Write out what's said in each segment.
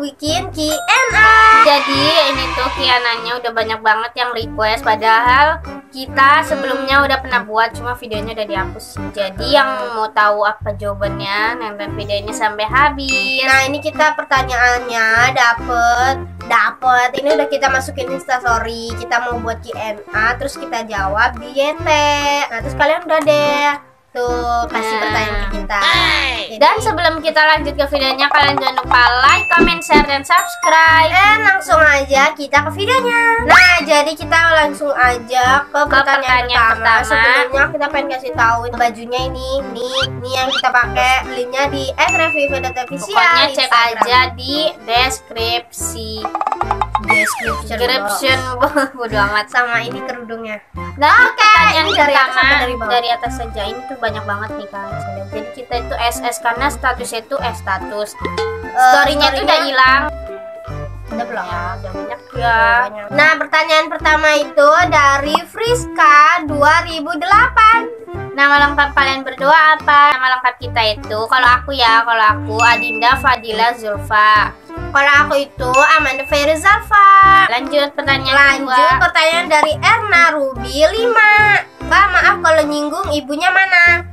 bikin Q&A. Jadi ini tuh Q&A-nya udah banyak banget yang request, padahal kita sebelumnya udah pernah buat, cuma videonya udah dihapus. Jadi yang mau tahu apa jawabannya, nonton video ini sampai habis. Nah, ini kita pertanyaannya dapet. Ini udah kita masukin Instastory. Kita mau buat Q&A, terus kita jawab di YT. Nah, terus kalian udah deh tuh kasih pertanyaan ke kita. Dan sebelum kita lanjut ke videonya, kalian jangan lupa like, comment, share, dan subscribe. Dan langsung aja kita ke videonya. Nah, jadi kita langsung aja ke pertanyaan pertama. Sebelumnya kita pengen kasih tahu bajunya ini yang kita pakai, linknya di @revive.official. Pokoknya cek aja di deskripsi. Description bodo amat. Sama ini kerudungnya. Nah, pertanyaan ini dari atas pertama apa dari bawah? dari atas saja. Ini tuh banyak banget nih kan. Jadi kita itu SS karena statusnya itu status. Story-nya itu udah hilang. Udah belum? Ya, udah banyak ya. Nah, pertanyaan pertama itu dari Friska 2008. Nama lengkap kalian berdua apa? Nama lengkap kita itu, kalau aku Adinda Fadila Zulfa. Kalau aku itu Amanda Ferry Zalfa. Lanjut pertanyaan Lanjut kedua. pertanyaan dari Erna Ruby 5. Kak, maaf kalau nyinggung, ibunya mana?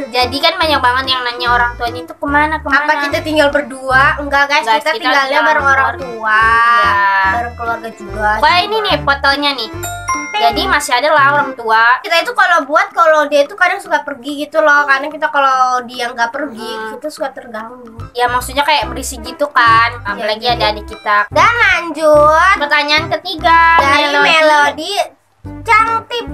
Jadi kan banyak banget yang nanya orang tuanya itu kemana. Apa kita tinggal berdua? Enggak guys, Guys, kita kita tinggalnya bareng orang tua, Ya. bareng keluarga juga. Wah, ini nih fotonya nih. Jadi masih ada lah orang tua. Kita itu kalau dia itu kadang suka pergi gitu loh. Karena kita kalau dia nggak pergi, kita suka terganggu. Ya maksudnya kayak berisi gitu kan. Apalagi Ya, ada adik kita. Dan lanjut Pertanyaan ketiga dari Melody Cangtip.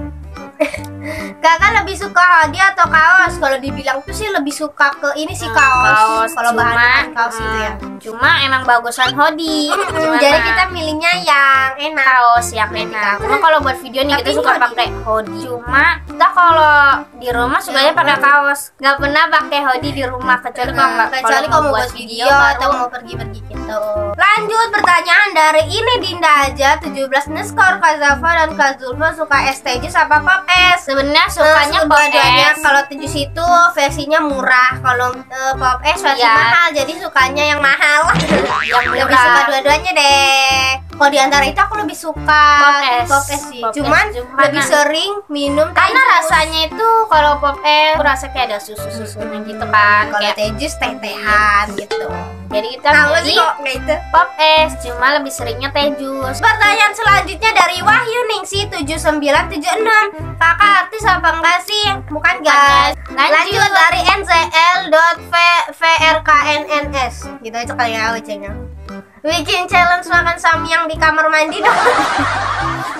Kakak lebih suka hoodie atau kaos? Kalau dibilang tuh sih lebih suka ke ini sih kaos. Kalau bahan kaos gitu ya. Cuma emang bagusan hoodie. Jadi kita milihnya yang enak. Kaos yang enak. Cuma kalau buat video nih Tapi kita suka hoodie. pakai hoodie. Cuma kita kalau di rumah sukanya pakai kaos. Nggak pernah pakai hoodie di rumah kecuali Kecuali kalau mau buat video atau mau pergi-pergi gitu. Lanjut pertanyaan dari ini Dinda aja 17 Kazafa dan Kazulfa suka STJ apa Pop S? Sebenarnya sukanya Pop dua-duanya. S. Kalau 7 itu versinya murah, kalau Pop S versi Ya. mahal, jadi sukanya yang mahal. Yang Lebih murah. suka dua-duanya deh. Kalau di antara itu aku lebih suka Pop S. sih. Pop S. Cuman Cuma lebih karena- sering minum Karena teh jus. rasanya itu kalau Pop S rasa kayak ada susu-susunya gitu kan. Kalau Kayak teh jus teh-tehan gitu. jadi kita Tahu sih milih kok kayak itu. Pop S, cuma lebih seringnya teh jus. Pertanyaan selanjutnya dari Wahyu Ningsi 7976. Kakak artis apa enggak sih? Bukan guys. Lanjut dari NZL.vrknns. Gitu aja kali ya WC-nya. Bikin challenge makan samyang di kamar mandi dong.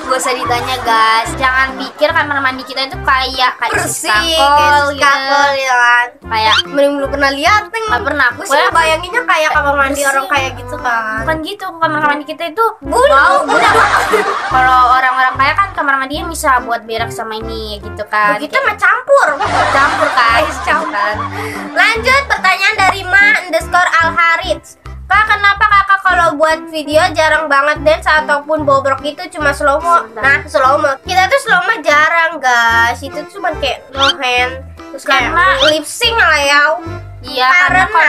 Gak usah ditanya guys, jangan pikir kamar mandi kita itu kayak Bersih, skakol kayak skakol gitu. ya kan. Kayak Mending belum pernah lihat, Teng. nggak pernah. Gue sih bayanginnya kayak kamar mandi Bersih. orang kayak gitu kan. Bukan gitu, kamar mandi kita itu Bulu. kalau orang-orang kaya kan kamar mandinya bisa buat berak sama ini gitu kan. Begitu mah campur. Campur kan, Campur. kan. Lanjut pertanyaan dari Ma_Alharits. Kak, kenapa kakak kalau buat video jarang banget dance ataupun bobrok itu cuma slow mo? Nah, slow mo. Kita tuh slow mo jarang, guys. Itu cuma kayak no hand. Terus kayak Karena- lip sync lah ya. Iya, Karena, kalau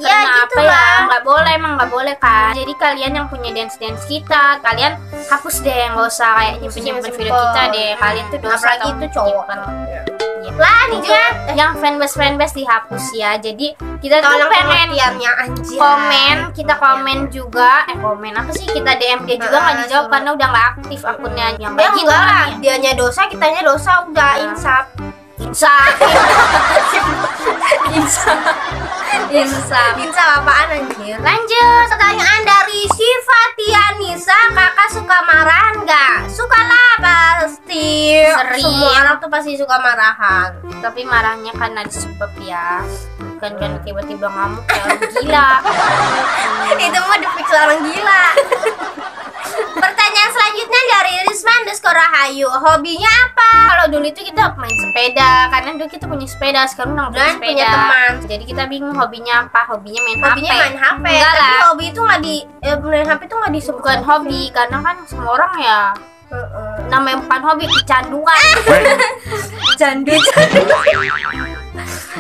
ya karena gitu apa ya, lah. nggak boleh, emang nggak boleh kan. Jadi kalian yang punya dance kita, kalian hapus deh, nggak usah kayak nyimpen video kita deh. Kalian tuh dosa. Apalagi tau, itu cowok. nyimpen. Iya. Lah, nih juga. Yang fanbase dihapus ya. Jadi kita tuh Tolong pengen pengertiannya anjir. komen, kita komen juga. Komen apa sih? Kita DM dia juga nggak dijawab suruh. karena udah nggak aktif akunnya. Yang Ya kayak gitu enggak lah, kan. dianya dosa, kitanya dosa, udah insaf. Insaf. Insaf. Insaf. Insaf apaan anjir? Lanjut. Pertanyaan dari Syifa Tianisa, kakak suka marahan nggak? Suka lah pasti. Sering. Semua orang tuh pasti suka marahan. Tapi marahnya kan ada sebab ya. Bukan kan tiba-tiba ngamuk kayak orang gila. Itu mah depik orang gila. Pertanyaan selanjutnya dari Risma_Rahayu. Hobinya apa? Kalau dulu itu kita main sepeda, karena dulu kita punya sepeda, sekarang udah nggak punya Dan sepeda. punya teman. Jadi kita bingung hobinya apa? Hobinya main Hobinya HP. main HP. Enggak Tapi lah. hobi itu nggak main HP itu nggak disebut Bukan hobi, karena kan semua orang ya namanya bukan hobi, kecanduan. Candu.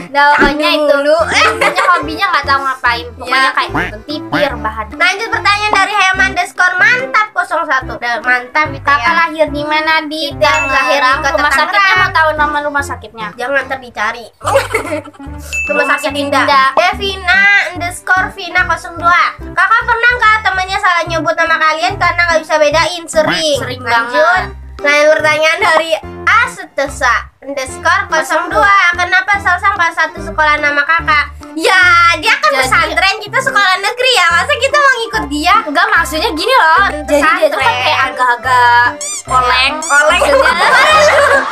Nah, pokoknya itu lu. Pokoknya hobinya nggak tahu ngapain. Pokoknya kayak nonton TV rebahan. Lanjut pertanyaan dari Heman_mantap 01. Mantap itu Kakak ya. lahir di mana? Di Yang lahir di Kota rumah sakitnya. Tangerang. Mau tahu nama rumah sakitnya? Jangan ntar dicari. Rumah Rumah sakit sakit Dinda. Dinda. Devina_Vina 02. Kakak pernah nggak temennya salah nyebut nama kalian karena nggak bisa bedain? Sering. Sering Lanjut. banget. Nah, pertanyaan dari Astesa_02. Kenapa Salsa nggak satu sekolah nama kakak? Ya, dia kan Jadi- pesantren, kita sekolah negeri ya. Masa kita mau ngikut dia? Enggak, maksudnya gini loh. Jadi dia tuh kan Pesantren. kayak agak-agak oleng.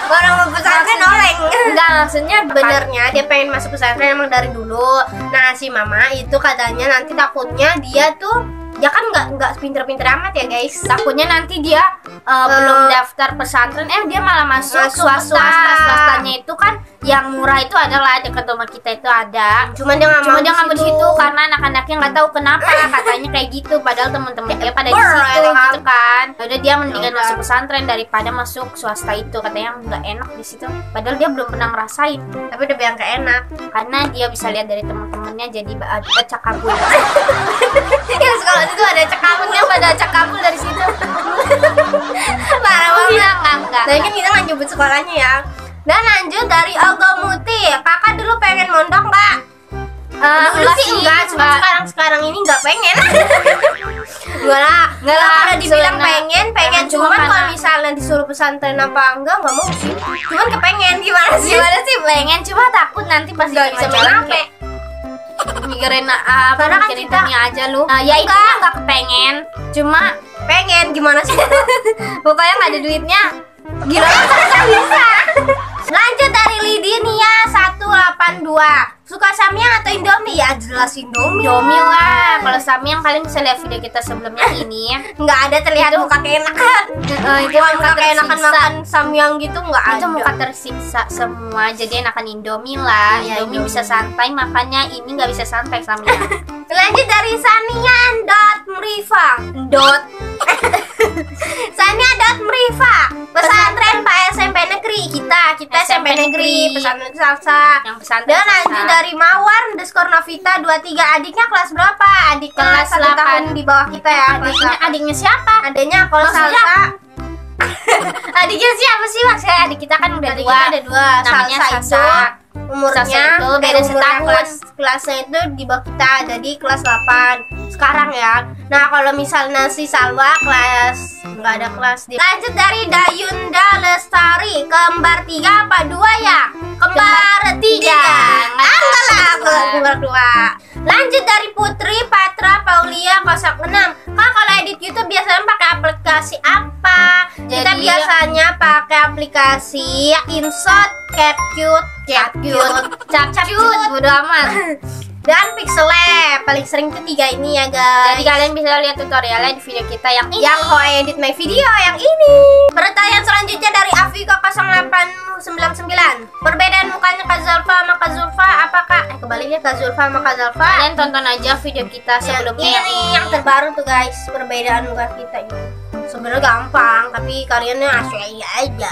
Orang mau pesantren oleng. Enggak, maksudnya Benernya dia pengen masuk pesantren emang dari dulu. Nah, si mama itu katanya nanti takutnya dia tuh ya kan nggak pinter-pinter amat ya guys. takutnya nanti dia belum daftar pesantren, dia malah masuk swasta. Swastanya itu kan yang murah itu adalah dekat rumah kita itu ada. Cuman dia nggak mau Cuma di situ karena anak-anaknya nggak tahu kenapa katanya kayak gitu. Padahal teman-teman dia pada di situ gitu kan. Udah dia mendingan masuk pesantren daripada masuk swasta itu, katanya nggak enak di situ. Padahal dia belum pernah ngerasain. tapi udah bilang gak enak. Karena dia bisa lihat dari teman-temannya jadi acak kabul. Ya sekolah itu ada cekapnya pada cekapul dari situ. Parah banget. Enggak. Nah, kan kita nggak nyebut sekolahnya ya. Dan lanjut dari Ogomuti. Kakak dulu pengen mondok nggak? Dulu sih enggak, cuma sekarang ini nggak pengen. Nggak lah, kalau dibilang pengen, cuma cuman kalau karena- misalnya disuruh pesantren apa enggak mau sih. Cuman kepengen gimana sih? Gimana sih, pengen cuma takut nanti pas Nggak bisa main HP. mikirin apa, Karena kan mikirin kita- dunia aja lu. Ya itu nggak kepengen, cuma Pengen gimana sih? pokoknya nggak ada duitnya. Gila bisa. Lanjut dari Lidinia 182. Suka Samyang atau Indomie? Ya jelas Indomie. Indomie lah. Kalau Samyang kalian bisa lihat video kita sebelumnya ini. Nggak ada terlihat muka keenakan. Itu Muka keenakan makan Samyang gitu nggak ada. Itu muka tersiksa semua. Jadi enakan Indomie lah. Iya, Indomie Indomie. bisa santai makannya, ini nggak bisa santai Samyang. Lanjut dari Sania.mriva. Sania.mriva. Pesantren Pak SMP negeri. Kita SMP negeri. Pesantren Salsa. Yang pesantren Dan lanjut dari Mawar_Novita 23. Adiknya kelas berapa? Adik kelas Kelas 1 tahun 8. di bawah kita ya. Adiknya siapa? Adanya kalau Maksudnya- Salsa. Adiknya siapa sih maksudnya? Adik kita kan udah Adik dua. kita ada dua. Namanya Salsa Salsa. itu umurnya Salsa itu beda umurnya setahun. kelasnya itu di bawah kita, jadi kelas 8 sekarang ya. Nah, kalau misalnya si Salwa kelas nggak ada kelas di. Lanjut dari Dayunda Lestari. Kembar 3 apa 2 ya? Kembar 3. Enggak lah, kembar 2. Lanjut dari Putri Patra Paulia 06. Kak, kalau edit YouTube biasanya pakai aplikasi apa? Kita Jadi- biasanya pakai aplikasi InShot, CapCut, Capcut, bodo amat. dan Pixelab. Paling sering tuh 3 ini ya guys. Jadi kalian bisa lihat tutorialnya di video kita yang ini. yang how I edit my video yang ini. Pertanyaan selanjutnya dari Afika 0899. Perbedaan mukanya Kak Zulfa sama Kak Zulfa apakah? Kebaliknya Kak Zulfa sama Kak Zulfa. Kalian tonton aja video kita sebelumnya yang ini yang terbaru tuh guys, perbedaan muka kita ini. Sebenarnya gampang, tapi kaliannya asyik aja.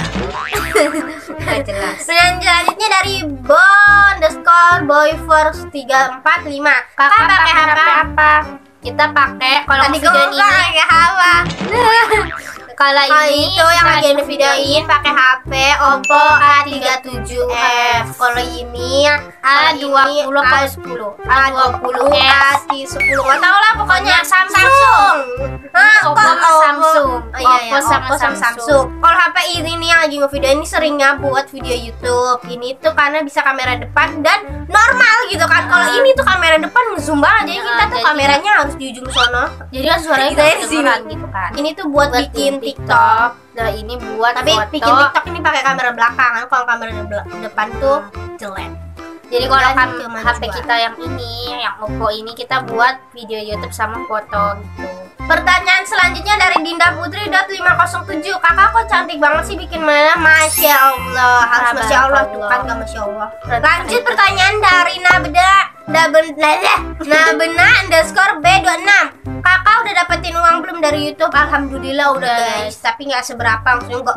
nggak jelas. Dan selanjutnya dari Boy_Boyforce345. Kakak pakai pakai HP HP apa? Kita pakai kalau Tadi gue video ini. pakai apa? Kalau Oh, ini itu yang kita lagi ada videoin pakai HP Oppo A37f. Kalau ini A20 apa 10? A20 A10 nggak tahu lah pokoknya Samsung. Oppo sama Samsung. Oh, iya, iya. Oppo sama Oppo sama Samsung. Kalau HP ini nih yang lagi ngevideo ini seringnya buat video YouTube. Ini tuh karena bisa kamera depan dan normal gitu kan. Kalau ini tuh kamera depan ngezoom banget. Jadi kita tuh jadi- kameranya harus di ujung sono. Jadi kan suaranya Kita nggak di sini. kedengeran gitu kan. Ini tuh buat bikin TikTok. Nah, ini buat Tapi foto. bikin TikTok ini pakai kamera belakang kan. Kalau kamera depan tuh jelek. Jadi kalau Dan kan cuma HP dua. kita yang ini, yang Oppo ini kita buat video YouTube sama foto gitu. Pertanyaan selanjutnya dari Dinda Putri 507. Kakak kok cantik banget sih bikin mana? Masya Allah. Harus Masya Allah tuh kan gak Masya Allah. Lanjut pertanyaan dari Nabena_B26. Kakak udah dapetin uang belum dari dari YouTube, alhamdulillah udah guys. Tapi nggak seberapa, maksudnya nggak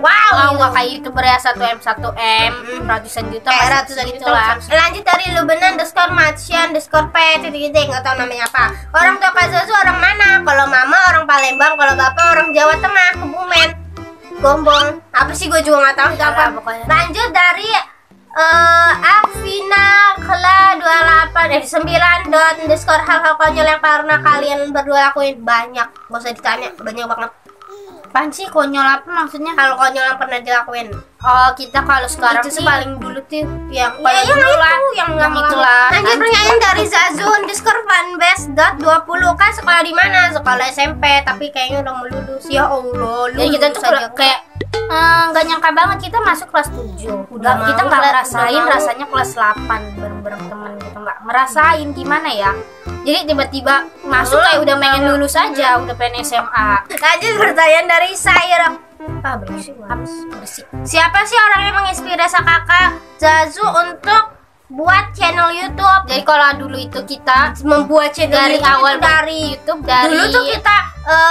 wow, nggak kayak YouTuber ya 1M ratusan juta, ratusan juta lah. Lanjut dari Lubena_Matsya_P titik-titik, nggak tahu namanya apa. Orang tua Kak Zazu orang mana? Kalau mama orang Palembang, kalau bapak orang Jawa Tengah, Kebumen, Gombong. Apa sih gue juga nggak tahu itu apa. Lanjut dari Afina Kela 28 9 hal-hal konyol yang pernah kalian berdua lakuin. Banyak, gak usah ditanya, banyak banget. Apaan sih konyol apa maksudnya? Hal konyol yang pernah dilakuin. Oh, kita kalau sekarang itu sih paling dulu tuh yang dulu lah, yang itulah. Lanjut pertanyaan dari Zazu_fanbase.20. Kan sekolah di mana? Sekolah SMP, tapi kayaknya udah mau lulus. Ya Allah, jadi kita tuh kayak nggak nyangka banget kita masuk kelas 7. Kita nggak ngerasain rasanya kelas 8 bareng-bareng temen gitu, nggak ngerasain gimana ya. Jadi tiba-tiba masuk kayak udah pengen lulus aja, udah pengen SMA. Lanjut pertanyaan dari Saira. Berisik. Siapa sih orang yang menginspirasi kakak Zazu untuk buat channel YouTube? Jadi kalau dulu itu kita membuat channel dari YouTube awal dari YouTube. Dulu tuh kita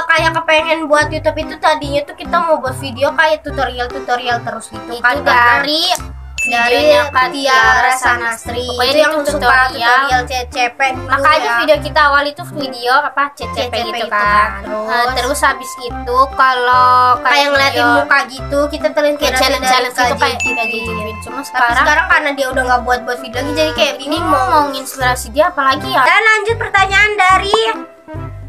kayak kepengen buat YouTube itu tadinya tuh kita mau buat video kayak tutorial terus gitu itu kan. dari videonya Tiara Sanastri. Pokoknya itu yang suka tutorial CCP dulu. Makanya ya. video kita awal itu video apa CCP gitu kan. Terus habis itu kalau kayak ngeliatin muka gitu, kita terinspirasi challenge dari itu kayak gitu. Cuma Tapi sekarang karena dia udah nggak buat video lagi, jadi kayak bingung mau nginspirasi dia apalagi ya. Dan lanjut pertanyaan dari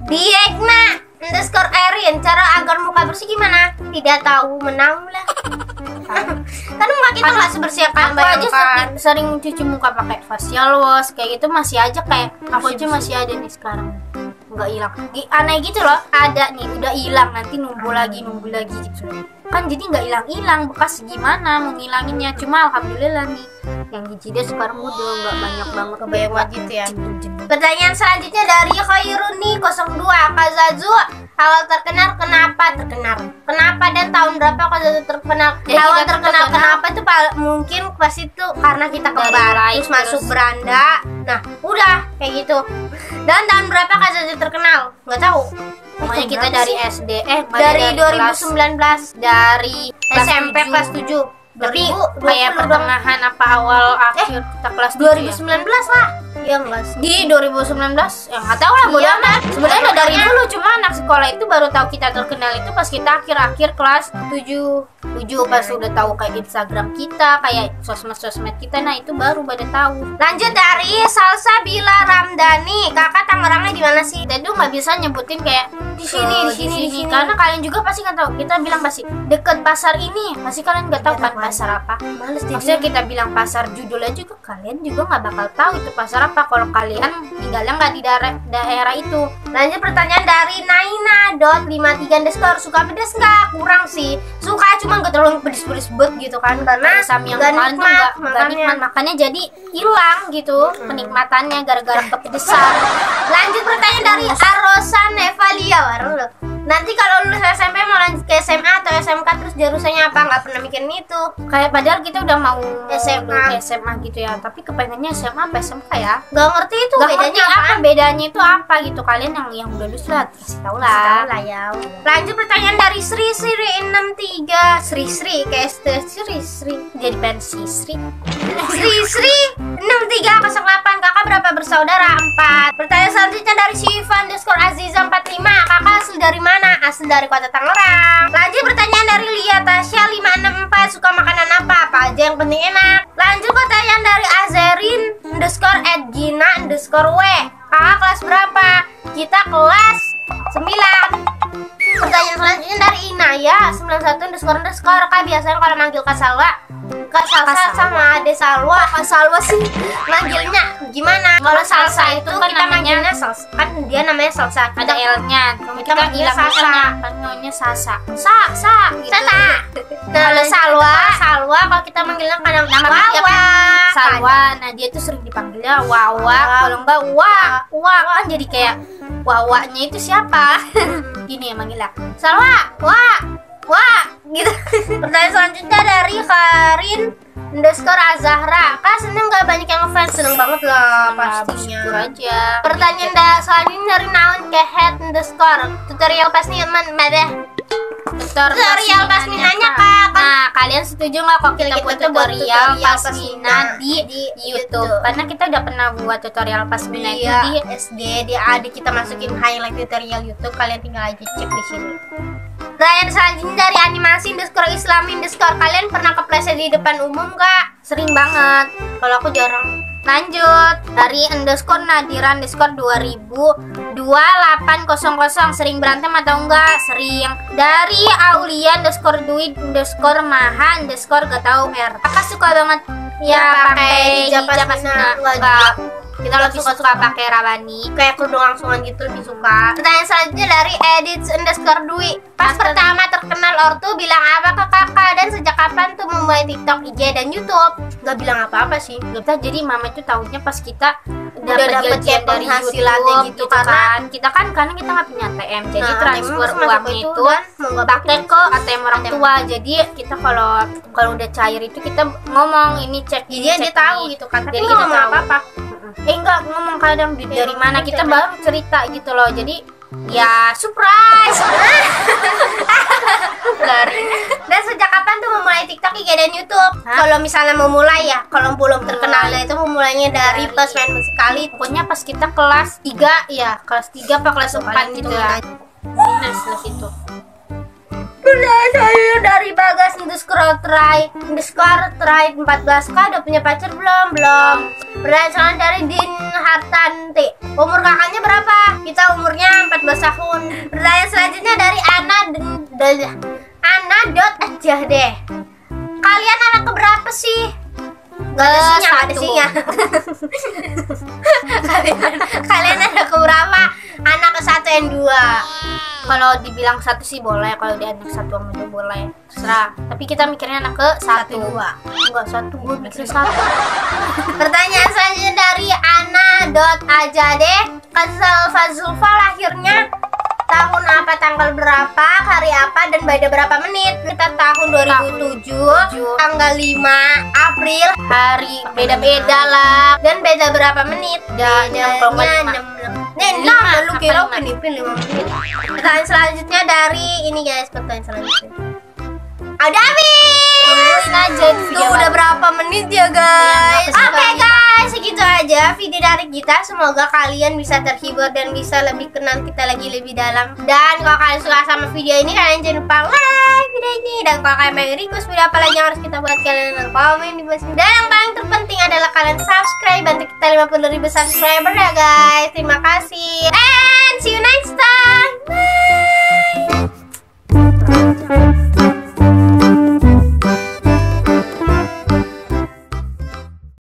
Diegna_Erin. Cara agar muka bersih gimana? Tidak tahu, menang lah. Kan muka kita nggak sebersih aku aja sering cuci muka pakai facial wash kayak gitu, masih aja kayak aku aja masih ada nih sekarang nggak hilang. Aneh gitu loh, ada nih udah hilang nanti nunggu lagi gitu kan, jadi nggak hilang bekas gimana mau ngilanginnya. Cuma alhamdulillah nih yang gigi dia sekarang udah nggak banyak banget kebanyakan gitu ya. Pertanyaan selanjutnya dari Khairuni 02. Kak Zazu awal terkenal kenapa dan tahun berapa Kak Zazu terkenal? Awal terkenal kenapa itu mungkin pas itu karena kita kembar terus masuk beranda. Nah udah kayak gitu. Dan tahun berapa Kak Zazu terkenal? Nggak tahu. Pokoknya kita dari SD dari 2019 dari SMP kelas 7. Tapi kayak pertengahan apa awal akhir kita kelas 2019 lah. Ya enggak sih. Di 2019 ya nggak tahu lah, bodo amat. Sebenarnya udah dari dulu, cuma anak sekolah itu baru tahu kita terkenal itu pas kita akhir kelas 7 pas udah tahu kayak Instagram kita, kayak sosmed kita, nah itu baru pada tahu. Lanjut dari Salsabila Ramdhani. Kakak Tangerangnya di mana sih? Kita tuh nggak bisa nyebutin kayak di sini karena kalian juga pasti kan tahu. Kita bilang pasti deket pasar ini, pasti kalian nggak tahu kan pasar apa. Maksudnya kita bilang pasar judulnya juga kalian juga nggak bakal tahu itu pasar apa kalau kalian tinggalnya nggak di daerah itu. Lanjut pertanyaan dari Naina.53_ suka pedas nggak? Kurang sih, suka cuma nggak terlalu pedes banget gitu kan, karena sami yang kemarin tuh nggak nikmat, makanya jadi hilang gitu penikmatannya gara-gara kepedesan. Lanjut pertanyaan dari Arosa Nevalia. Nanti kalau lulus SMP mau lanjut ke SMA atau SMK terus jurusannya apa? Nggak pernah mikirin itu. Kayak padahal kita udah mau SMA gitu ya, tapi kepengennya SMA apa SMK ya? Nggak ngerti itu bedanya apa? Bedanya itu apa gitu, kalian yang udah lulus lah kasih tahu lah ya. Lanjut pertanyaan dari Sri 63. Sri kayak Sri jadi pensi Sri 6308. Kakak berapa bersaudara? 4. Pertanyaan selanjutnya dari Siva_Aziza 45. Kakak asli dari mana? Asli dari kota Tangerang. Lanjut pertanyaan dari Lia Tasya 564. Suka makanan apa? Apa aja yang penting enak. Lanjut pertanyaan dari Azerin_@gina_w. Kakak kelas berapa? Kita kelas 9. Pertanyaan selanjutnya dari Inaya 91__. Kak biasanya kalau manggil Kak Salwa, Kak Salsa sama Ade Salwa. Kak Salwa sih manggilnya gimana? Kalau Salsa itu kan kita manggilnya Salsa, kan dia namanya Salsa, ada L-nya. Kita manggilnya Sasa. Kan namanya Sasa. Sa gitu. Kalau Salwa kalau kita manggilnya kadang Wawa. Salwa, nah dia tuh sering dipanggilnya Wawa, kalau enggak Wa kan jadi kayak Wawanya itu siapa? Gini ya manggilnya Salwa, Wah gitu. Pertanyaan selanjutnya dari Karin_Azahra. Kak seneng gak banyak yang ngefans? Seneng banget lah pastinya. Aja. Pertanyaan selanjutnya dari Naon Kehet_. tutorial pasminan tutorial pasminannya kak. Nah, kalian setuju nggak kok kita buat tutorial pasmina di YouTube? Karena kita udah pernah buat tutorial pasmina itu di SD, di adik kita masukin highlight tutorial YouTube. Kalian tinggal aja cek di sini. Pertanyaan selanjutnya dari animasi _islami_. Kalian pernah kepleset di depan umum nggak? Sering banget. Kalau aku jarang. Lanjut dari _nadira_202800. Sering berantem atau enggak? Sering. Dari aulia_dwi_maha_ gak tahu R. Kakak suka banget ya pakai hijab pasmina. Enggak. Kita lebih suka pakai rawani. Kayak kerudung langsungan gitu lebih suka. Pertanyaan selanjutnya dari edits_dwi. Pas pertama terkenal ortu bilang apa ke kakak, dan sejak kapan tuh memulai TikTok, IG dan YouTube? Gak bilang apa-apa sih. Kita jadi mama itu tahunya pas kita udah dapet kayak dari penghasilannya YouTube, gitu karena kita nggak punya ATM, jadi transfer ATM uangnya itu pakai ke ATM orang ATM. tua. Jadi kita kalau udah cair itu kita ngomong ini cek, Jadi dia tahu gitu kan, tapi jadi nggak kita ngomong tahu. apa-apa. Enggak ngomong kadang duit dari mana, kita gitu. baru cerita gitu loh. Jadi ya surprise. Dan sejak kapan tuh memulai TikTok, IG dan YouTube? Kalau misalnya memulai ya, kalau belum terkenalnya itu memulainya dari pas main musik kali. Pokoknya pas kita kelas 3 ya, kelas 3 apa kelas 4 gitu ya. Minus lah itu. Pertanyaan saya dari bagas_try 14. Kak udah punya pacar belum? Belum. Pertanyaan selanjutnya dari Din Hartanti. Umur kakaknya berapa? Kita umurnya 14 tahun. Pertanyaan selanjutnya dari Ana deh. Kalian anak keberapa sih? Gak ada sinya, gak ada sinya. Kalian anak keberapa? Anak ke-1 dan 2. Kalau dibilang 1 sih boleh, kalau di anak 1 sama 2 boleh, terserah. Tapi kita mikirnya anak ke-1, 2. Enggak 1, gue mikir 1. Pertanyaan selanjutnya dari Ana.ajadeh. Zulfa lahirnya tahun apa, tanggal berapa, hari apa, dan pada berapa menit? Kita tahun 2007, tanggal 5 April. Hari beda-beda lah. Dan beda berapa menit? Bedanya 6. Lu kira Upin-Ipin 5 menit. Pertanyaan selanjutnya dari ini guys, pertanyaan selanjutnya. Ada Tungguin aja di Tuh video udah berapa menit ya guys. Iya, Oke guys, segitu aja video dari kita. Semoga kalian bisa terhibur dan bisa lebih kenal kita lagi lebih dalam. Dan kalau kalian suka sama video ini, kalian jangan lupa like video ini. Dan kalau kalian mau request video apa lagi yang harus kita buat, kalian komen di bawah sini. Dan yang paling terpenting adalah kalian subscribe, bantu kita 50.000 subscriber ya guys. Terima kasih and see you next time.